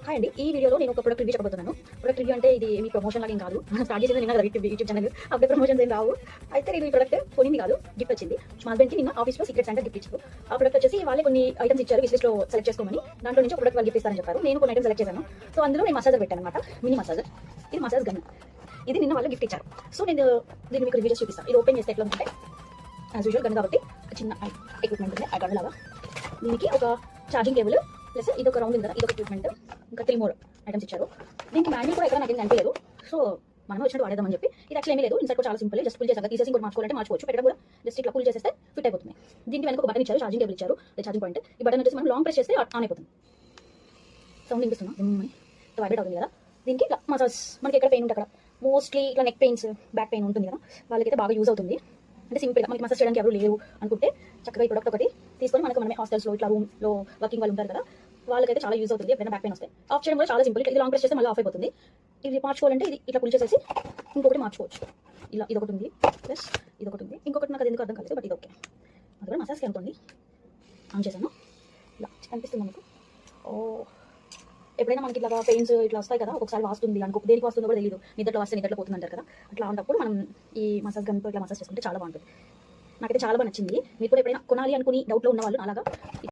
Hi అండి. ఈ వీడియోలో నేను ఒక ప్రొడక్ట్ రివ్యూ చెప్పబోతున్నాను. ప్రొడక్ట్ రివ్యూ అంటే ఇది మీ ప్రమోషన్ లాగా ఏం కాదు. స్టార్ట్ చేసింది నిన్న కదా యూట్యూబ్ ఛానల్. అప్పుడే ప్రమోషన్స్ ఏం రావు. అయితే నేను ఈ ప్రొడక్ట్ కొనింది కాదు, గిఫ్ట్ వచ్చింది. మా హస్బెండ్‌కి నిన్న ఆఫీస్‌లో సీక్రెట్ సెంటర్ గిఫ్ట్ ఇచ్చారు. ఆ ప్రొడక్ట్ వచ్చేసి వాళ్ళే కొన్ని ఐటమ్స్ ఇచ్చారు. విష్ లిస్ట్‌లో సెలెక్ట్ చేసుకోమని. దాంట్లో నుంచి ఒక ప్రొడక్ట్ వాళ్ళు గిఫ్ట్ ఇస్తారని చెప్పారు. నేను కొన్ని ఐటమ్స్ సెలెక్ట్ చేశాను. సో అందులో నేను మసాజర్ పెట్టాను అనమాట. Mini massager. ఇది మసాజ్ గన్. ఇది నిన్న వాళ్ళు గిఫ్ట్ ఇచ్చారు. సో నేను దీన్ని మీకు రివ్యూ చేసి చూపిస్తాను. ఇది ఓపెన్ చేస్తే ఎట్లా ఉంటే యాజ్ యూజువల్ గన్ కాబట్టి చిన్న ఎక్విప్మెంట్ ఉంది. ఆ గన్ లాగా దీనికి ఒక ఛార్జింగ్ కేబుల్ ప్లస్ ఇది ఒక రౌండ్ ఉంది కదా, ఇది ఒక ఎక్విప్మెంట్, ఇంకా 3 మోర్ ఐటమ్స్ ఇచ్చారు. దీనికి మాన్యువల్ కూడా ఎక్కడ నాకు ఏం కనిపించలేదు. సో మనం వచ్చినట్టు వాడేద్దామని చెప్పి ఇది యాక్చువల్ ఏమీ లేదు. ఇన్సర్ట్ కూడా చాలా సింపుల్. జస్ట్ పుల్ చేసాక తీసేసి ఇంకోటి మార్చుకోవాలంటే మార్చుకోవచ్చు. పెట్టడం కూడా జస్ట్ ఇట్లా పుల్ చేసేస్తే ఫిట్ అయిపోతుంది. దీనికి వెనక ఒక బటన్ ఇచ్చారు, ఛార్జింగ్ కేబుల్ ఇచ్చారు, ఛార్జింగ్ పాయింట్. ఈ బటన్ వచ్చేసి మనం లాంగ్ ప్రెస్ చేస్తే ఆన్ అయిపోతుంది. సౌండ్ వినిపిస్తున్నాం వైబ్రేట్ అవుతుంది కదా. దీనికి ఇట్లా మసాజ్ మనకి ఎక్కడ పెయిన్ ఉంటే అక్కడ, మోస్ట్లీ ఇట్లా నెక్ పెయిన్స్, బ్యాక్ పెయిన్ ఉంటుంది కదా, వాళ్ళకైతే బాగా యూజ్ అవుతుంది. అంటే సింపుల్గా మనకి మసాజ్ చేయడానికి ఎవరు లేరు అనుకుంటే చక్కగా ఈ ప్రొడక్ట్ ఒకటి తీసుకొని మనమే హాస్టల్స్లో ఇట్లా రూమ్లో వర్కింగ్ వాళ్ళు ఉంటారు కదా, వాళ్ళకైతే చాలా యూజ్ అవుతుంది. ఎప్పుడైనా బ్యాక్ పెయిన్ వస్తే ఆఫ్ చేయడం కూడా చాలా సింపుల్. ఇది లాంగ్ ప్రెస్ చేస్తే మళ్ళీ ఆఫ్ అయిపోతుంది. ఇది మార్చుకోవాలంటే ఇది ఇట్లా పుల్ చేసేసి ఇంకొకటి మార్చుకోవచ్చు. ఇలా ఇదొకటి ఉంది, ప్లస్ ఇదొకటి ఉంది. ఇంకొకటి నాకు అది ఎందుకు అర్థం కాలేదు, బట్ ఇది ఓకే. అది కూడా మసాజ్కి అనుకోండి. ఆన్ చేశాను, ఇలా కనిపిస్తుంది మనకు. ఎప్పుడైనా మనకి ఇట్లా పెయిన్స్ ఇట్లా వస్తాయి కదా, ఒకసారి వాస్తుంది అనుకో, దేనికి వస్తుందో కూడా తెలియదు. నిద్రలో వస్తే నిద్రలో పోతుంది అంటారు కదా, అట్లా ఉన్నప్పుడు మనం ఈ మసాజ్ గన్తో ఇట్లా మసాజ్ చేసుకుంటే చాలా బాగుంటుంది. నాకైతే చాలా బాగా నచ్చింది. మీరు కూడా ఎప్పుడైనా కొనాలి అనుకుని డౌట్లో ఉన్న వాళ్ళు అలాగా